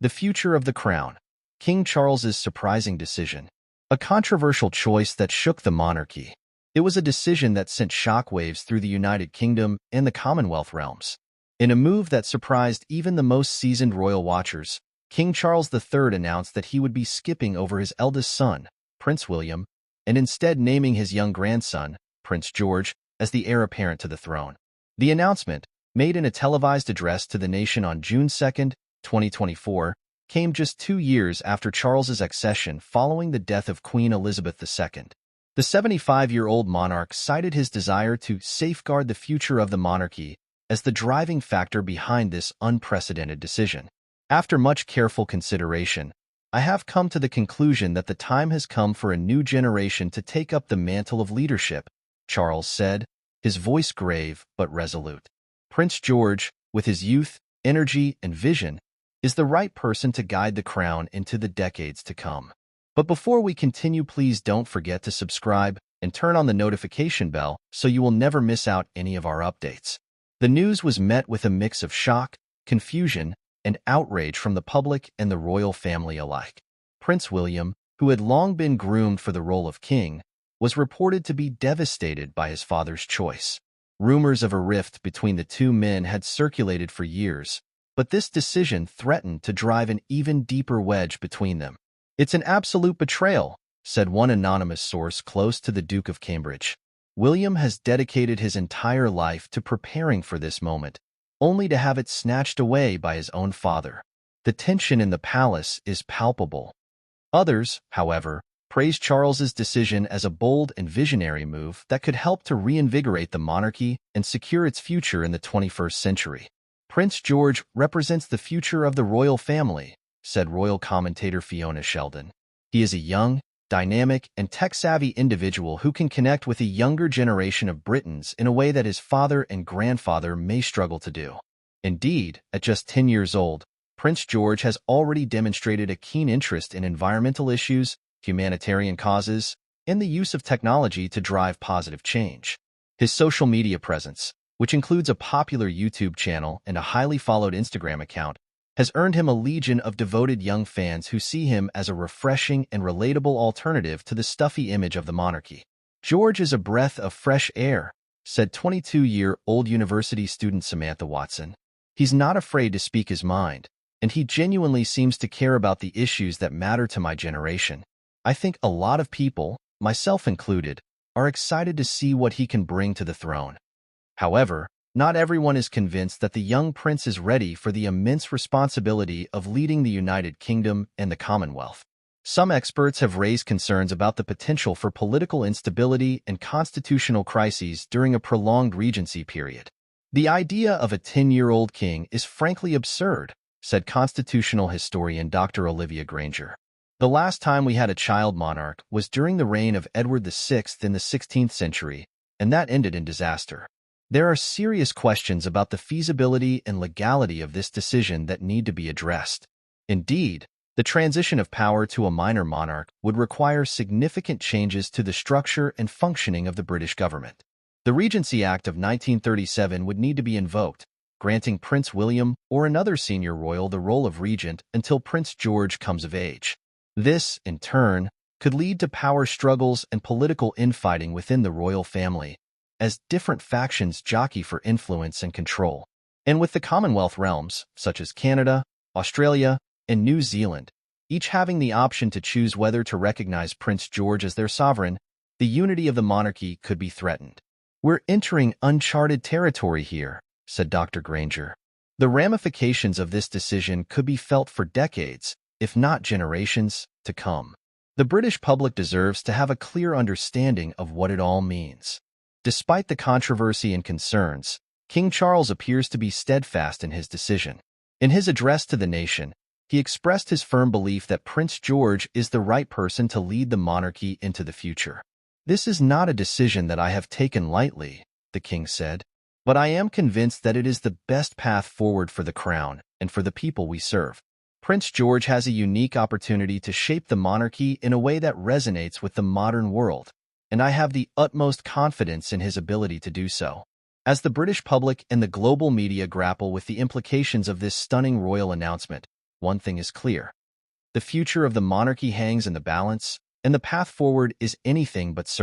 The future of the crown. King Charles's surprising decision. A controversial choice that shook the monarchy. It was a decision that sent shockwaves through the United Kingdom and the Commonwealth realms. In a move that surprised even the most seasoned royal watchers, King Charles III announced that he would be skipping over his eldest son, Prince William, and instead naming his young grandson, Prince George, as the heir apparent to the throne. The announcement, made in a televised address to the nation on June 2, 2024, came just 2 years after Charles's accession following the death of Queen Elizabeth II. The 75-year-old monarch cited his desire to safeguard the future of the monarchy as the driving factor behind this unprecedented decision. After much careful consideration, I have come to the conclusion that the time has come for a new generation to take up the mantle of leadership, Charles said, his voice grave but resolute. Prince George, with his youth, energy, and vision, is the right person to guide the crown into the decades to come. But before we continue, please don't forget to subscribe and turn on the notification bell so you will never miss out any of our updates. The news was met with a mix of shock, confusion, and outrage from the public and the royal family alike. Prince William, who had long been groomed for the role of king, was reported to be devastated by his father's choice. Rumors of a rift between the two men had circulated for years, but this decision threatened to drive an even deeper wedge between them. "It's an absolute betrayal," said one anonymous source close to the Duke of Cambridge. William has dedicated his entire life to preparing for this moment, only to have it snatched away by his own father. The tension in the palace is palpable. Others, however, praised Charles's decision as a bold and visionary move that could help to reinvigorate the monarchy and secure its future in the 21st century. "Prince George represents the future of the royal family," said royal commentator Fiona Sheldon. "He is a young, dynamic, and tech-savvy individual who can connect with a younger generation of Britons in a way that his father and grandfather may struggle to do." Indeed, at just 10 years old, Prince George has already demonstrated a keen interest in environmental issues, humanitarian causes, and the use of technology to drive positive change. His social media presence, which includes a popular YouTube channel and a highly followed Instagram account, has earned him a legion of devoted young fans who see him as a refreshing and relatable alternative to the stuffy image of the monarchy. "George is a breath of fresh air," said 22-year-old university student Samantha Watson. "He's not afraid to speak his mind, and he genuinely seems to care about the issues that matter to my generation. I think a lot of people, myself included, are excited to see what he can bring to the throne." However, not everyone is convinced that the young prince is ready for the immense responsibility of leading the United Kingdom and the Commonwealth. Some experts have raised concerns about the potential for political instability and constitutional crises during a prolonged regency period. "The idea of a 10-year-old king is frankly absurd," said constitutional historian Dr. Olivia Granger. "The last time we had a child monarch was during the reign of Edward VI in the 16th century, and that ended in disaster. There are serious questions about the feasibility and legality of this decision that need to be addressed. Indeed, the transition of power to a minor monarch would require significant changes to the structure and functioning of the British government. The Regency Act of 1937 would need to be invoked, granting Prince William or another senior royal the role of regent until Prince George comes of age. This, in turn, could lead to power struggles and political infighting within the royal family, as different factions jockey for influence and control. And with the Commonwealth realms, such as Canada, Australia, and New Zealand, each having the option to choose whether to recognize Prince George as their sovereign, the unity of the monarchy could be threatened. "We're entering uncharted territory here," said Dr. Granger. "The ramifications of this decision could be felt for decades, if not generations, to come. The British public deserves to have a clear understanding of what it all means." Despite the controversy and concerns, King Charles appears to be steadfast in his decision. In his address to the nation, he expressed his firm belief that Prince George is the right person to lead the monarchy into the future. "This is not a decision that I have taken lightly," the king said, "but I am convinced that it is the best path forward for the crown and for the people we serve. Prince George has a unique opportunity to shape the monarchy in a way that resonates with the modern world, and I have the utmost confidence in his ability to do so." As the British public and the global media grapple with the implications of this stunning royal announcement, one thing is clear. The future of the monarchy hangs in the balance, and the path forward is anything but certain.